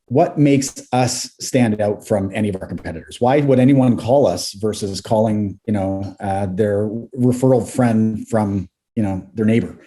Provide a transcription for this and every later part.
what makes us stand out from any of our competitors? Why would anyone call us versus calling, their referral friend from, their neighbor?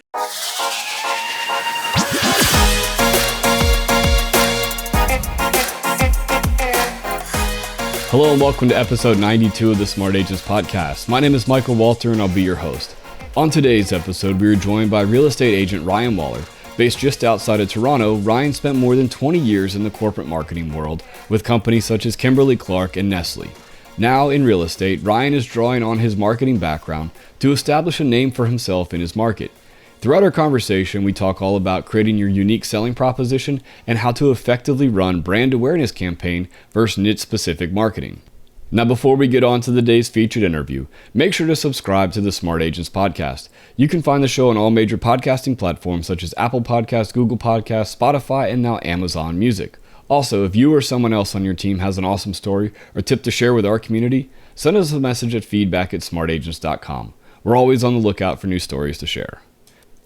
Hello and welcome to episode 92 of the Smart Agents podcast. My name is Michael Walter and I'll be your host. On today's episode, we are joined by real estate agent Ryan Waller. Based just outside of Toronto, Ryan spent more than 20 years in the corporate marketing world with companies such as Kimberly-Clark and Nestle. Now in real estate, Ryan is drawing on his marketing background to establish a name for himself in his market. Throughout our conversation, we talk all about creating your unique selling proposition and how to effectively run brand awareness campaign versus niche-specific marketing. Now, before we get on to the day's featured interview, make sure to subscribe to the Smart Agents podcast. You can find the show on all major podcasting platforms such as Apple Podcasts, Google Podcasts, Spotify, and now Amazon Music. Also, if you or someone else on your team has an awesome story or tip to share with our community, send us a message at feedback@smartagents.com. We're always on the lookout for new stories to share.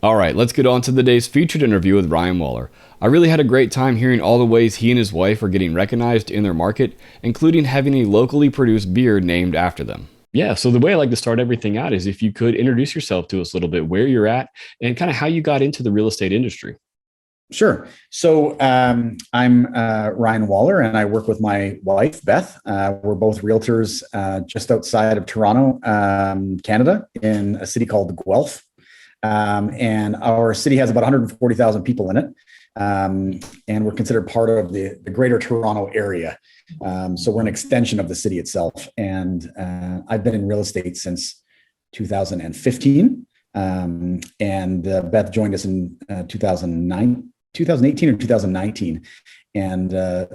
All right, let's get on to the day's featured interview with Ryan Waller. I really had a great time hearing all the ways he and his wife are getting recognized in their market, including having a locally produced beer named after them. Yeah, so the way I like to start everything out is if you could introduce yourself to us a little bit, where you're at, and kind of how you got into the real estate industry. Sure. So I'm Ryan Waller, and I work with my wife, Beth. We're both realtors just outside of Toronto, Canada, in a city called Guelph. And our city has about 140,000 people in it. And we're considered part of the greater Toronto area. So we're an extension of the city itself. And I've been in real estate since 2015. And Beth joined us in 2018 or 2019. And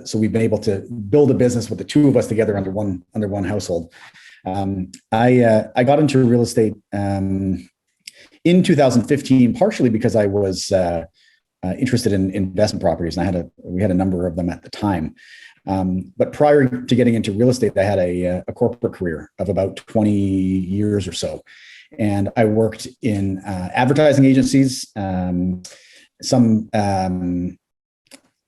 so we've been able to build a business with the two of us together under one household. I got into real estate in 2015, partially because I was interested in investment properties, and we had a number of them at the time. But prior to getting into real estate, I had a corporate career of about 20 years or so, and I worked in advertising agencies, some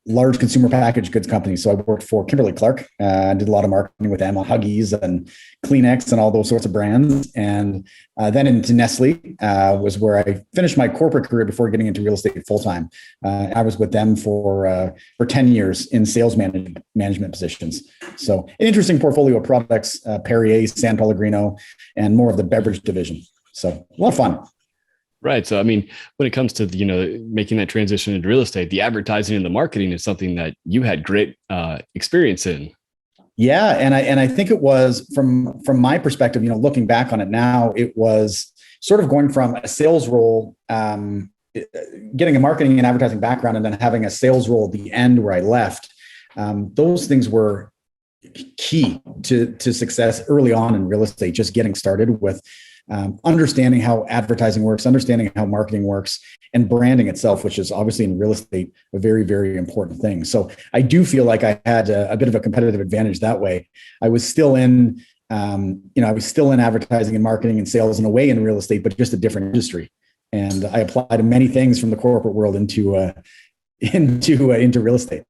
large consumer packaged goods companies. So I worked for Kimberly-Clark. I did a lot of marketing with them on Huggies and Kleenex and all those sorts of brands. And then into Nestle was where I finished my corporate career before getting into real estate full time. I was with them for 10 years in sales management positions. So an interesting portfolio of products, Perrier, San Pellegrino, and more of the beverage division. So a lot of fun. Right. So, I mean, when it comes to, making that transition into real estate, the advertising and the marketing is something that you had great experience in. Yeah. And I think it was from my perspective, looking back on it now, it was sort of going from a sales role, getting a marketing and advertising background, and then having a sales role at the end where I left. Those things were key to success early on in real estate, just getting started with understanding how advertising works, understanding how marketing works, and branding itself, which is obviously in real estate a very, very important thing. So I do feel like I had a bit of a competitive advantage that way. I was still in, advertising and marketing and sales in a way in real estate, but just a different industry. And I applied many things from the corporate world into real estate.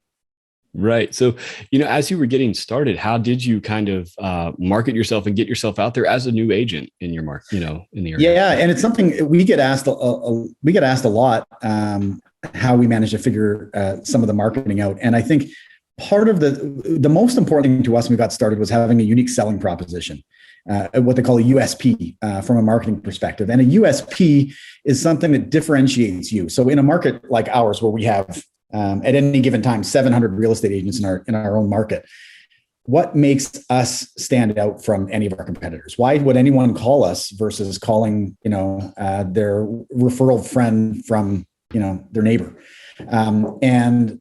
Right. So, as you were getting started, how did you kind of market yourself and get yourself out there as a new agent in your market, in the area? Yeah. And it's something we get asked a lot, how we manage to figure some of the marketing out. And I think part of the most important thing to us when we got started was having a unique selling proposition, what they call a USP from a marketing perspective. And a USP is something that differentiates you. So in a market like ours, where we have at any given time 700 real estate agents in our own market, what makes us stand out from any of our competitors? Why would anyone call us versus calling their referral friend from their neighbor? And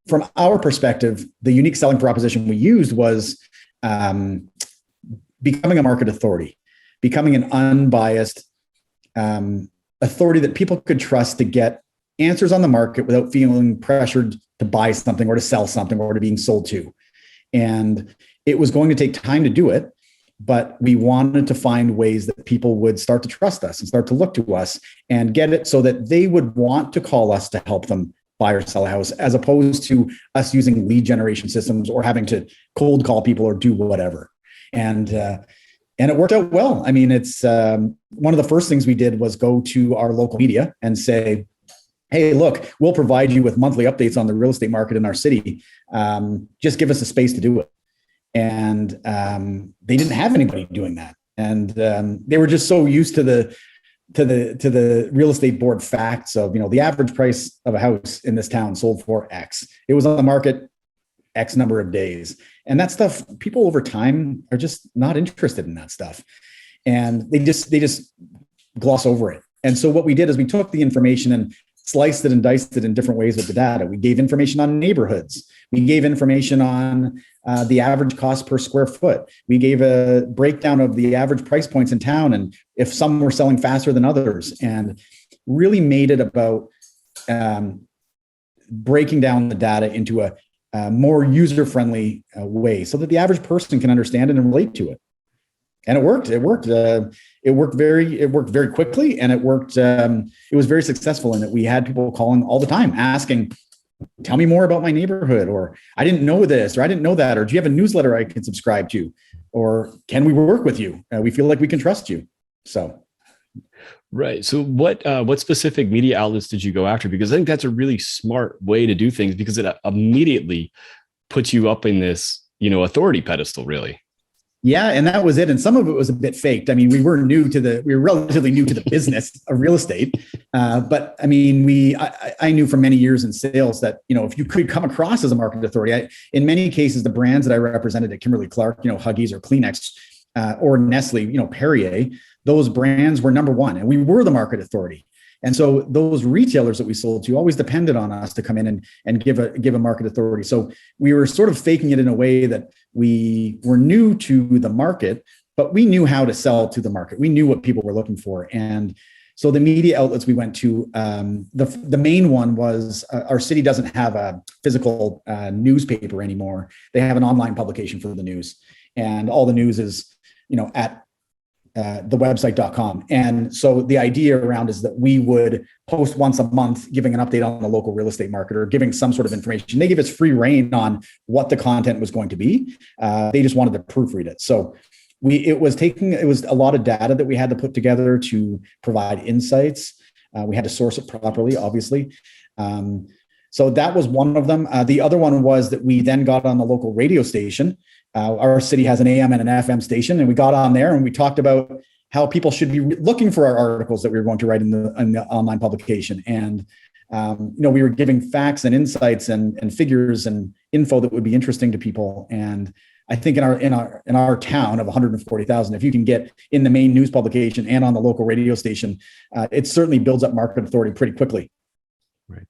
from our perspective, the unique selling proposition we used was becoming a market authority, becoming an unbiased authority that people could trust to get answers on the market without feeling pressured to buy something or to sell something or to being sold to. And it was going to take time to do it, but we wanted to find ways that people would start to trust us and start to look to us and get it so that they would want to call us to help them buy or sell a house, as opposed to us using lead generation systems or having to cold call people or do whatever. And it worked out well. I mean, it's one of the first things we did was go to our local media and say, hey, look, we'll provide you with monthly updates on the real estate market in our city. Just give us a space to do it. And they didn't have anybody doing that. And they were just so used to the real estate board facts of, the average price of a house in this town sold for X. It was on the market X number of days. And that stuff, people over time are just not interested in that stuff. And they just gloss over it. And so what we did is we took the information and sliced it and diced it in different ways with the data. We gave information on neighborhoods. We gave information on the average cost per square foot. We gave a breakdown of the average price points in town and if some were selling faster than others, and really made it about breaking down the data into a more user-friendly way so that the average person can understand it and relate to it. And it worked. It worked very quickly, and it worked. It was very successful in that we had people calling all the time asking, tell me more about my neighborhood, or I didn't know this, or I didn't know that, or do you have a newsletter I can subscribe to, or can we work with you? We feel like we can trust you. So. Right. So what specific media outlets did you go after? Because I think that's a really smart way to do things, because it immediately puts you up in this, authority pedestal, really. Yeah, and that was it. And some of it was a bit faked. I mean, we were relatively new to the business of real estate. But I mean, I knew for many years in sales that, if you could come across as a market authority, in many cases, the brands that I represented at Kimberly-Clark, Huggies or Kleenex, or Nestle, Perrier, those brands were number one, and we were the market authority. And so those retailers that we sold to always depended on us to come in and give a market authority. So we were sort of faking it in a way that we were new to the market, but we knew how to sell to the market. We knew what people were looking for. And so the media outlets we went to, the main one was our city doesn't have a physical newspaper anymore. They have an online publication for the news, and all the news is, at the website.com. And so the idea around is that we would post once a month, giving an update on the local real estate market or giving some sort of information. They give us free reign on what the content was going to be. They just wanted to proofread it. So it was a lot of data that we had to put together to provide insights. We had to source it properly, obviously. So that was one of them. The other one was that we then got on the local radio station. Our city has an AM and an FM station, and we got on there and we talked about how people should be looking for our articles that we were going to write in the online publication. And, we were giving facts and insights and figures and info that would be interesting to people. And I think in our town of 140,000, if you can get in the main news publication and on the local radio station, it certainly builds up market authority pretty quickly. Right.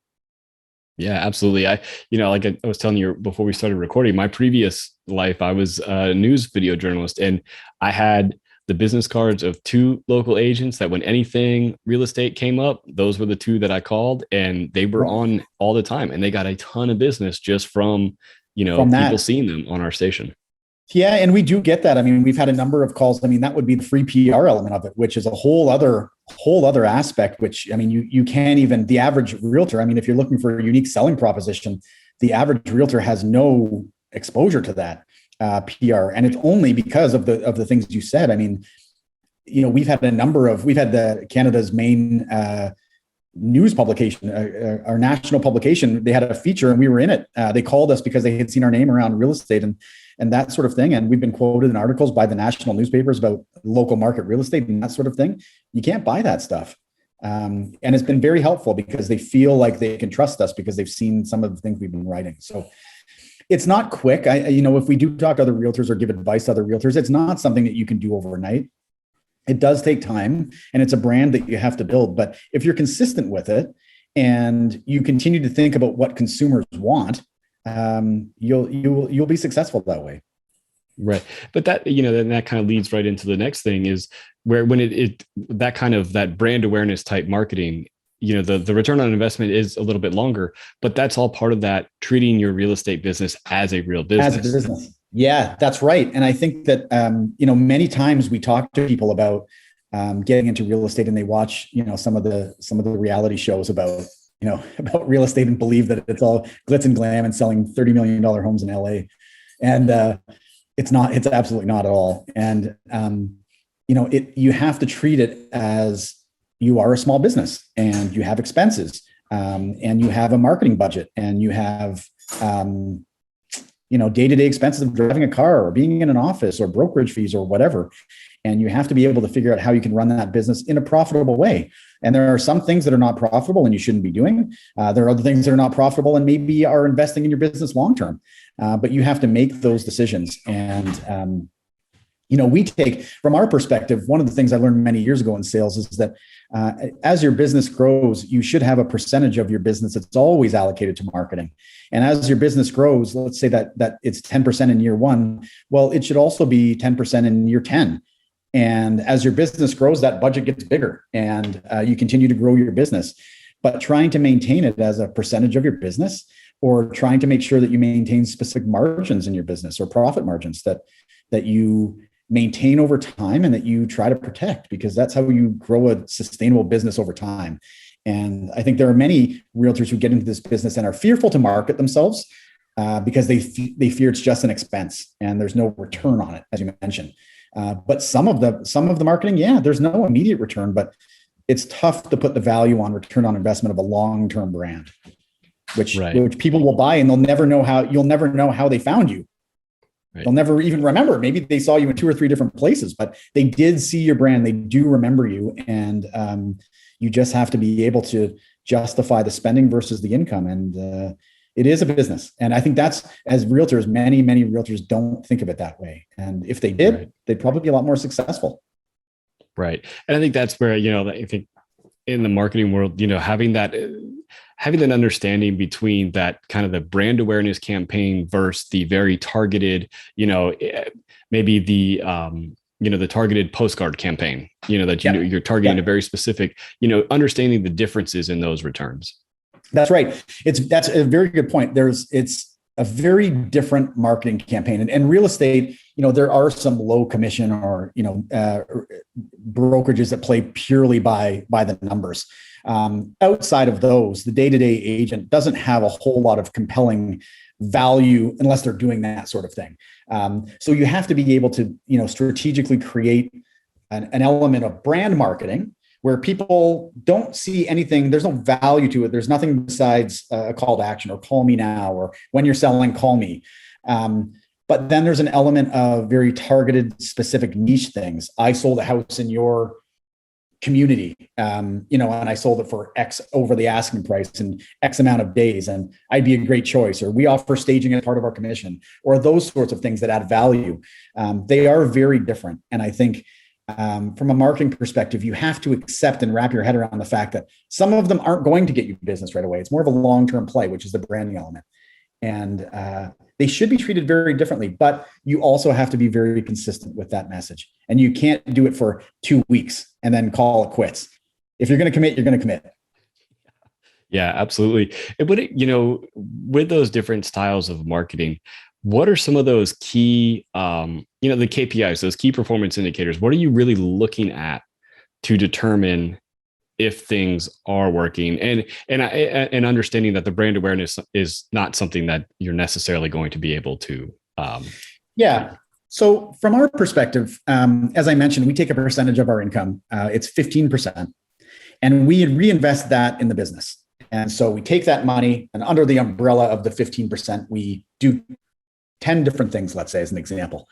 Yeah, absolutely. Like I was telling you before we started recording, my previous life, I was a news video journalist, and I had the business cards of two local agents that when anything real estate came up, those were the two that I called, and they were on all the time, and they got a ton of business just from people seeing them on our station. Yeah, and we do get that. I mean, we've had a number of calls. I mean, that would be the free PR element of it, which is a whole other aspect, which, I mean, you can't even, the average realtor, I mean, if you're looking for a unique selling proposition, the average realtor has no exposure to that PR. And it's only because of the things you said. I mean, we've had the Canada's main news publication, our national publication. They had a feature and we were in it. They called us because they had seen our name around real estate and that sort of thing. And we've been quoted in articles by the national newspapers about local market real estate and that sort of thing. You can't buy that stuff. And it's been very helpful because they feel like they can trust us because they've seen some of the things we've been writing. So it's not quick. If we do talk to other realtors or give advice to other realtors, it's not something that you can do overnight. It does take time, and it's a brand that you have to build. But if you're consistent with it and you continue to think about what consumers want, you'll be successful that way. Right. But that, then that kind of leads right into the next thing is where when that brand awareness type marketing, the return on investment is a little bit longer, but that's all part of that, treating your real estate business as a real business. As a business. Yeah, that's right. And I think that, many times we talk to people about getting into real estate and they watch, some of the reality shows about, about real estate and believe that it's all glitz and glam and selling $30 million homes in LA. And it's not, it's absolutely not at all. And, you have to treat it as you are a small business and you have expenses, and you have a marketing budget, and you have, day-to-day expenses of driving a car or being in an office or brokerage fees or whatever. And you have to be able to figure out how you can run that business in a profitable way. And there are some things that are not profitable and you shouldn't be doing. There are other things that are not profitable and maybe are investing in your business long-term. But you have to make those decisions. And, we take, from our perspective, one of the things I learned many years ago in sales is that as your business grows, you should have a percentage of your business that's always allocated to marketing. And as your business grows, let's say that it's 10% in year one, well, it should also be 10% in year 10. And as your business grows, that budget gets bigger and you continue to grow your business. But trying to maintain it as a percentage of your business, or trying to make sure that you maintain specific margins in your business or profit margins that you maintain over time and that you try to protect, because that's how you grow a sustainable business over time. And I think there are many realtors who get into this business and are fearful to market themselves because they fear it's just an expense and there's no return on it, as you mentioned. But some of the marketing, there's no immediate return, but it's tough to put the value on return on investment of a long-term brand, which people will buy, and you'll never know how they found you. Right. They'll never even remember. Maybe they saw you in 2 or 3 different places, but they did see your brand. They do remember you. And you just have to be able to justify the spending versus the income. And it is a business. And I think that's, as realtors, many realtors don't think of it that way. And if they did, they'd probably be a lot more successful. Right. And I think that's where, I think in the marketing world, having that understanding between that kind of the brand awareness campaign versus the very targeted, maybe the, the targeted postcard campaign, that you're targeting a very specific, understanding the differences in those returns. That's right. That's a very good point. It's a very different marketing campaign, and real estate, there are some low commission or, brokerages that play purely by the numbers. Outside of those, the day-to-day agent doesn't have a whole lot of compelling value unless they're doing that sort of thing. So you have to be able to, strategically create an element of brand marketing where people don't see anything. There's no value to it. There's nothing besides a call to action or call me now, or when you're selling, call me. But then there's an element of very targeted, specific niche things. I sold a house in your community, and I sold it for X over the asking price in X amount of days, and I'd be a great choice. Or we offer staging as part of our commission, or those sorts of things that add value. They are very different. And I think from a marketing perspective, you have to accept and wrap your head around the fact that some of them aren't going to get you business right away. It's more of a long-term play, which is the branding element. And they should be treated very differently, but you also have to be very consistent with that message. And you can't do it for 2 weeks and then call it quits. If you're going to commit, you're going to commit. Yeah, absolutely. And with those different styles of marketing, what are some of those key, the KPIs, those key performance indicators? What are you really looking at to determine if things are working, and understanding that the brand awareness is not something that you're necessarily going to be able to. So from our perspective, as I mentioned, we take a percentage of our income. It's 15%, and we reinvest that in the business. And so we take that money, and under the umbrella of the 15%, we do 10 different things, let's say, as an example.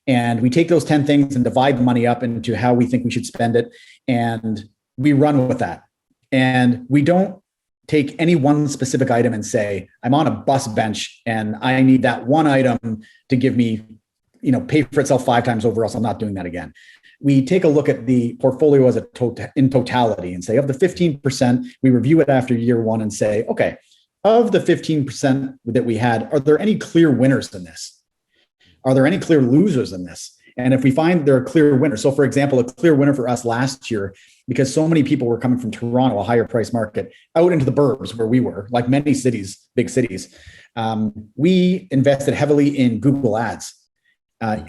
And we take those 10 things and divide the money up into how we think we should spend it. And we run with that. And we don't take any one specific item and say, I'm on a bus bench and I need that one item to give me, pay for itself 5 times over, else I'm not doing that again. We take a look at the portfolio as in totality and say, of the 15%, we review it after year 1 and say, okay, of the 15% that we had, are there any clear winners in this? Are there any clear losers in this? And if we find there are clear winners, so for example, a clear winner for us last year, because so many people were coming from Toronto, a higher price market, out into the burbs where we were, like many cities, big cities, we invested heavily in Google ads,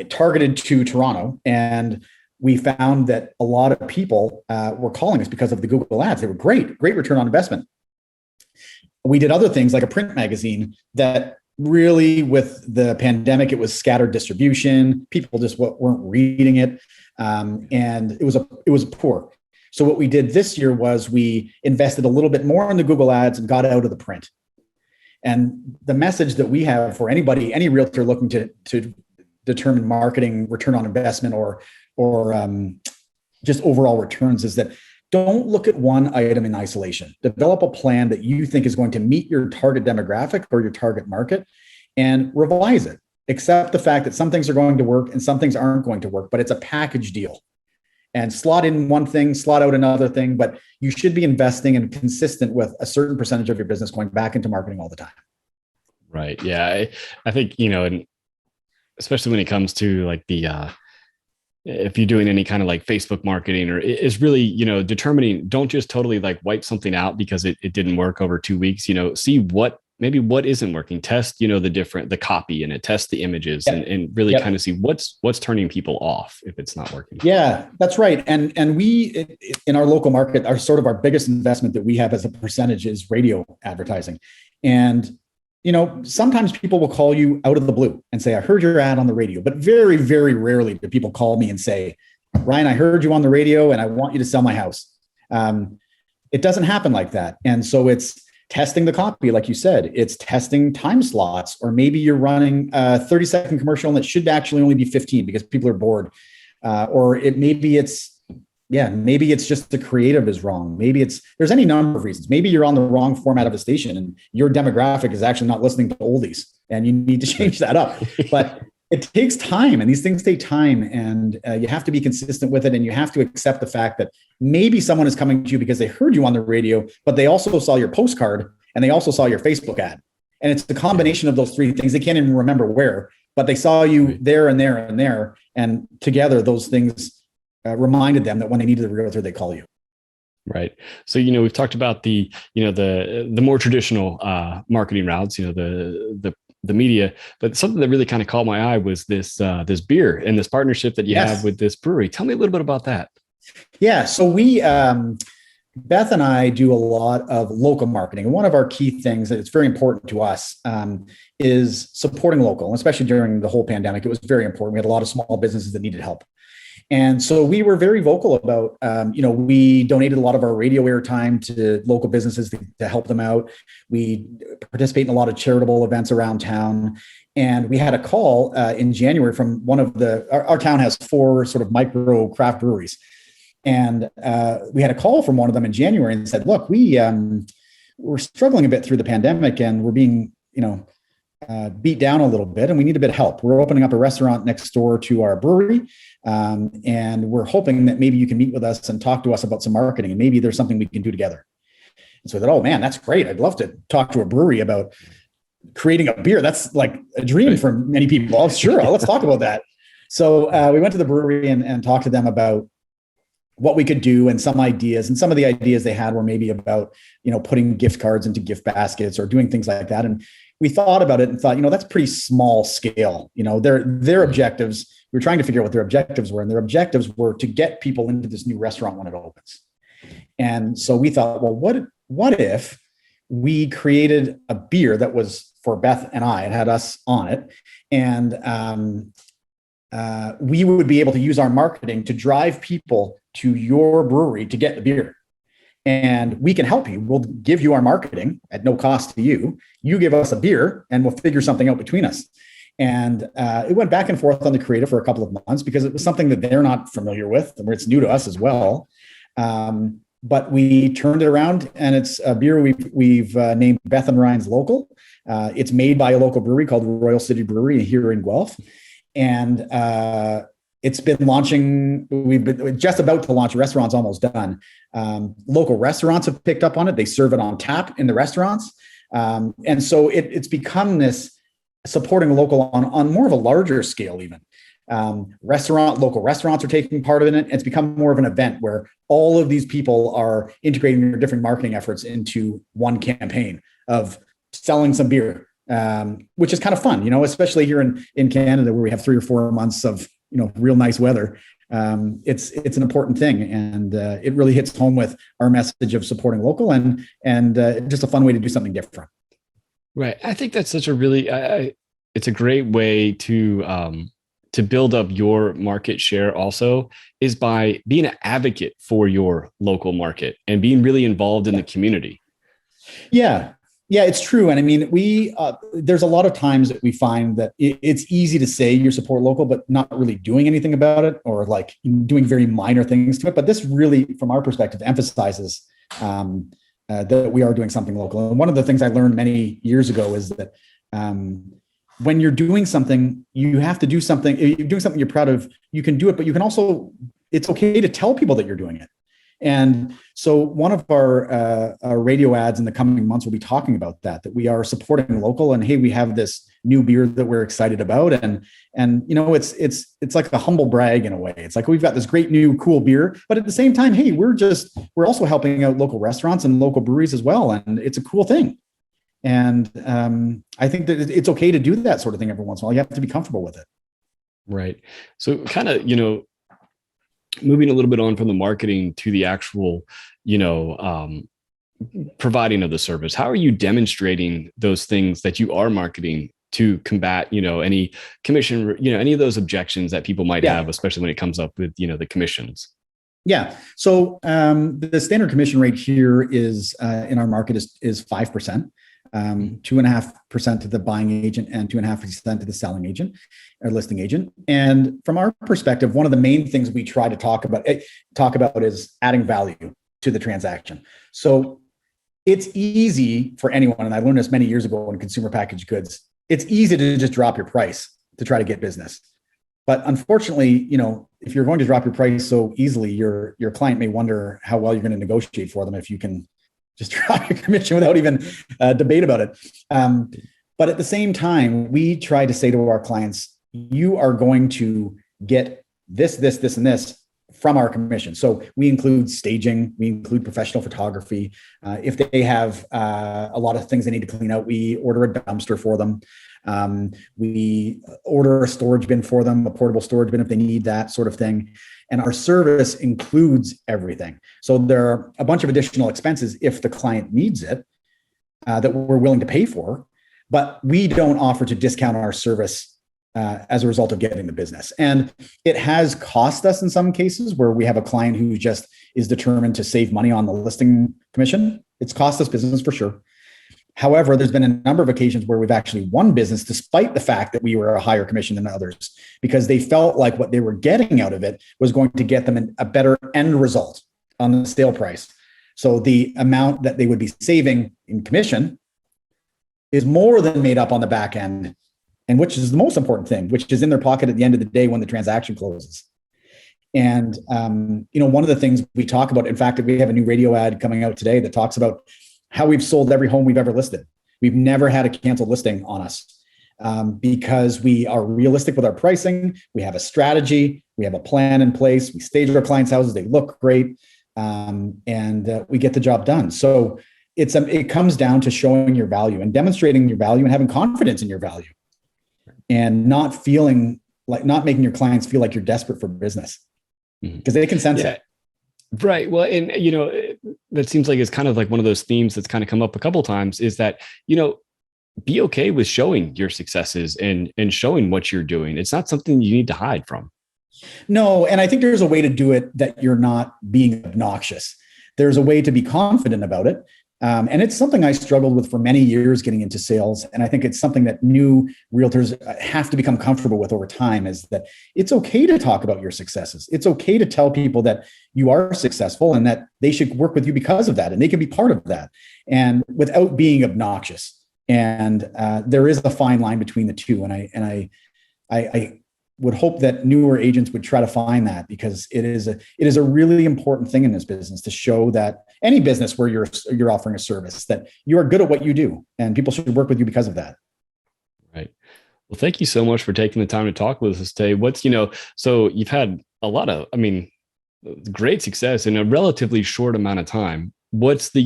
targeted to Toronto. And we found that a lot of people were calling us because of the Google ads. They were great return on investment. We did other things like a print magazine that really, with the pandemic, it was scattered distribution. People just weren't reading it. And it was poor. So what we did this year was we invested a little bit more in the Google ads and got out of the print. And the message that we have for anybody, any realtor looking to determine marketing return on investment or just overall returns is that don't look at one item in isolation. Develop a plan that you think is going to meet your target demographic or your target market and revise it. Accept the fact that some things are going to work and some things aren't going to work, but it's a package deal. And slot in one thing, slot out another thing, but you should be investing and consistent with a certain percentage of your business going back into marketing all the time. Right. Yeah. I think, and especially when it comes to like if you're doing any kind of like Facebook marketing, or is really, determining, don't just totally like wipe something out because it didn't work over 2 weeks, see what isn't working, test, the copy in it, test the images and really kind of see what's turning people off if it's not working. Yeah, that's right. And we, in our local market, our biggest investment that we have as a percentage is radio advertising. And sometimes people will call you out of the blue and say, I heard your ad on the radio, but very, very rarely do people call me and say, Ryan, I heard you on the radio and I want you to sell my house. It doesn't happen like that. And so it's testing the copy, like you said, it's testing time slots, or maybe you're running a 30-second commercial and it should actually only be 15 because people are bored. Or maybe it's just the creative is wrong. Maybe there's any number of reasons. Maybe you're on the wrong format of a station and your demographic is actually not listening to oldies and you need to change that up. But it takes time and these things take time, and you have to be consistent with it. And you have to accept the fact that maybe someone is coming to you because they heard you on the radio, but they also saw your postcard and they also saw your Facebook ad. And it's the combination of those three things. They can't even remember where, but they saw you there and there and there. And together those things reminded them that when they needed a realtor, they call you. Right. So, we've talked about the more traditional marketing routes, the media, but something that really kind of caught my eye was this beer and this partnership that you have with this brewery. Tell me a little bit about that. Yeah. So we, Beth and I do a lot of local marketing. And one of our key things that it's very important to us is supporting local, especially during the whole pandemic. It was very important. We had a lot of small businesses that needed help. And so we were very vocal about, we donated a lot of our radio airtime to local businesses to help them out. We participate in a lot of charitable events around town. And we had a call in January from one of our town has 4 sort of micro craft breweries. And we had a call from one of them in January and said, look, we're struggling a bit through the pandemic and we're being, beat down a little bit and we need a bit of help. We're opening up a restaurant next door to our brewery. And we're hoping that maybe you can meet with us and talk to us about some marketing and maybe there's something we can do together. And so I thought, oh man, that's great. I'd love to talk to a brewery about creating a beer. That's like a dream for many people. Oh, sure. Let's talk about that. So we went to the brewery and talked to them about what we could do and some ideas. And some of the ideas they had were maybe about, putting gift cards into gift baskets or doing things like that. And we thought about it and thought, that's pretty small scale. Their objectives, we were trying to figure out what their objectives were. And their objectives were to get people into this new restaurant when it opens. And so we thought, well, what if we created a beer that was for Beth and I, it had us on it. And we would be able to use our marketing to drive people to your brewery to get the beer. And we can help you. We'll give you our marketing at no cost to you. You give us a beer and we'll figure something out between us. And it went back and forth on the creative for a couple of months because it was something that they're not familiar with, and it's new to us as well. But we turned it around, and it's a beer we've named Beth and Ryan's Local. It's made by a local brewery called Royal City Brewery here in Guelph. And it's been launching. We're just about to launch. Restaurants almost done. Local restaurants have picked up on it. They serve it on tap in the restaurants. And so it's become this supporting local on more of a larger scale even. Local restaurants are taking part in it. It's become more of an event where all of these people are integrating their different marketing efforts into one campaign of selling some beer, which is kind of fun, especially here in Canada where we have 3 or 4 months of, real nice weather. it's an important thing, and it really hits home with our message of supporting local and just a fun way to do something different. Right. I think that's such a really, it's a great way to build up your market share also, is by being an advocate for your local market and being really involved in the community. Yeah. Yeah, it's true. And I mean, there's a lot of times that we find that it's easy to say you support local, but not really doing anything about it, or like doing very minor things to it. But this really, from our perspective, emphasizes that we are doing something local. And one of the things I learned many years ago is that when you're doing something, you have to do something. If you're doing something you're proud of, you can do it, but you can also, it's okay to tell people that you're doing it. And so one of our radio ads in the coming months will be talking about that we are supporting local, and hey, we have this new beer that we're excited about. And it's like a humble brag in a way. It's like, we've got this great new cool beer, but at the same time, hey, we're also helping out local restaurants and local breweries as well. And it's a cool thing. And I think that it's okay to do that sort of thing every once in a while. You have to be comfortable with it. Right. So kind of, moving a little bit on from the marketing to the actual, providing of the service, how are you demonstrating those things that you are marketing to combat, any commission, any of those objections that people might have, especially when it comes up with, the commissions? Yeah. So the standard commission rate here is in our market is 5%. 2.5% to the buying agent and 2.5% to the selling agent or listing agent. And from our perspective, one of the main things we try to talk about is adding value to the transaction. So it's easy for anyone, and I learned this many years ago in consumer packaged goods, it's easy to just drop your price to try to get business. But unfortunately, if you're going to drop your price so easily, your client may wonder how well you're going to negotiate for them if you can just drop your commission without even debate about it. But at the same time, we try to say to our clients, you are going to get this, and this from our commission. So we include staging, we include professional photography. If they have a lot of things they need to clean out, we order a dumpster for them. We order a storage bin for them, a portable storage bin if they need that sort of thing. And our service includes everything. So there are a bunch of additional expenses if the client needs it that we're willing to pay for, but we don't offer to discount our service as a result of getting the business. And it has cost us in some cases where we have a client who just is determined to save money on the listing commission. It's cost us business for sure. However, there's been a number of occasions where we've actually won business despite the fact that we were a higher commission than others, because they felt like what they were getting out of it was going to get them a better end result on the sale price. So the amount that they would be saving in commission is more than made up on the back end, and which is the most important thing, which is in their pocket at the end of the day when the transaction closes. And one of the things we talk about, in fact, we have a new radio ad coming out today that talks about how we've sold every home we've ever listed. We've never had a canceled listing on us because we are realistic with our pricing. We have a strategy. We have a plan in place. We stage our clients' houses. They look great. And we get the job done. So it comes down to showing your value and demonstrating your value and having confidence in your value, and not making your clients feel like you're desperate for business, because they can sense it. Right. Well, and, that seems like it's kind of like one of those themes that's kind of come up a couple of times, is that, be okay with showing your successes and showing what you're doing. It's not something you need to hide from. No. And I think there's a way to do it that you're not being obnoxious. There's a way to be confident about it. And it's something I struggled with for many years getting into sales. And I think it's something that new realtors have to become comfortable with over time, is that it's okay to talk about your successes. It's okay to tell people that you are successful and that they should work with you because of that. And they can be part of that, and without being obnoxious. And there is a fine line between the two. And I would hope that newer agents would try to find that, because it is a really important thing in this business to show that any business where you're offering a service, that you are good at what you do and people should work with you because of that. Right. Well, thank you so much for taking the time to talk with us today. So you've had a lot of, great success in a relatively short amount of time. What's the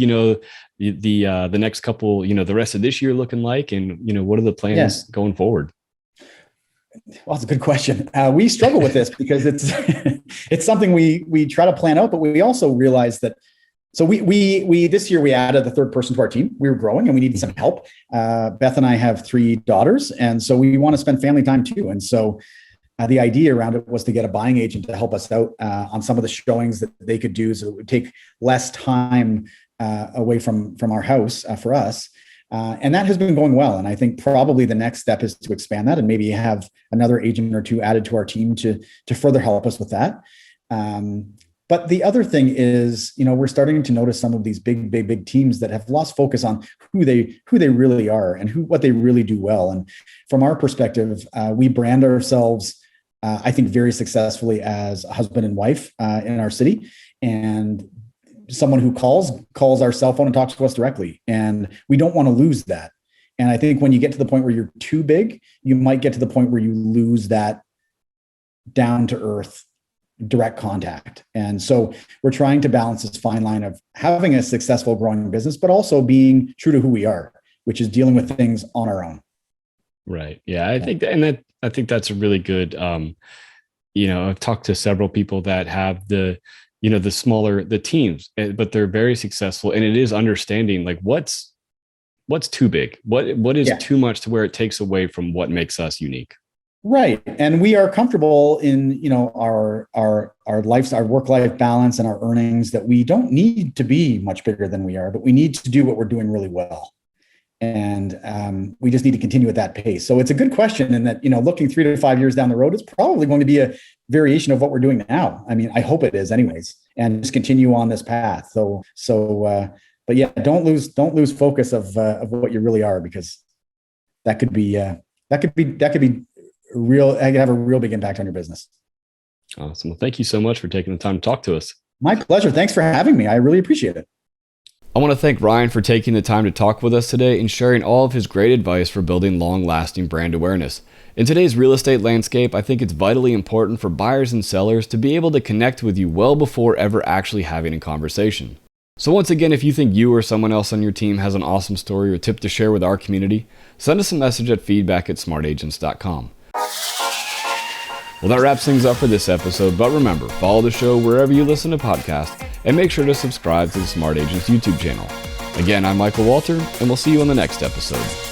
next couple, the rest of this year looking like, and, what are the plans going forward? Well, it's a good question. We struggle with this because it's it's something we try to plan out, but we also realize that. So we this year we added the third person to our team. We were growing and we needed some help. Beth and I have 3 daughters, and so we want to spend family time too. And so the idea around it was to get a buying agent to help us out on some of the showings that they could do, so it would take less time away from our house for us. And that has been going well. And I think probably the next step is to expand that and maybe have another agent or 2 added to our team to further help us with that. But the other thing is, we're starting to notice some of these big teams that have lost focus on who they really are and what they really do well. And from our perspective, we brand ourselves, I think, very successfully as a husband and wife in our city, and someone who calls our cell phone and talks to us directly. And we don't want to lose that. And I think when you get to the point where you're too big, you might get to the point where you lose that down to earth direct contact. And so we're trying to balance this fine line of having a successful growing business, but also being true to who we are, which is dealing with things on our own. Right. Yeah. I think that's a really good, I've talked to several people that have the smaller, the teams, but they're very successful. And it is understanding like what's too big, what is too much to where it takes away from what makes us unique. Right. And we are comfortable in, our lives, our work-life balance and our earnings, that we don't need to be much bigger than we are, but we need to do what we're doing really well. And we just need to continue at that pace. So it's a good question in that, looking 3 to 5 years down the road, it's probably going to be a variation of what we're doing now. I mean, I hope it is anyways, and just continue on this path. But yeah, don't lose focus of what you really are, because that could be real. I could have a real big impact on your business. Awesome. Well, thank you so much for taking the time to talk to us. My pleasure. Thanks for having me. I really appreciate it. I want to thank Ryan for taking the time to talk with us today and sharing all of his great advice for building long-lasting brand awareness. In today's real estate landscape, I think it's vitally important for buyers and sellers to be able to connect with you well before ever actually having a conversation. So once again, if you think you or someone else on your team has an awesome story or tip to share with our community, send us a message at feedback@smartagents.com. Well, that wraps things up for this episode, but remember, follow the show wherever you listen to podcasts, and make sure to subscribe to the Smart Agents YouTube channel. Again, I'm Michael Walter, and we'll see you on the next episode.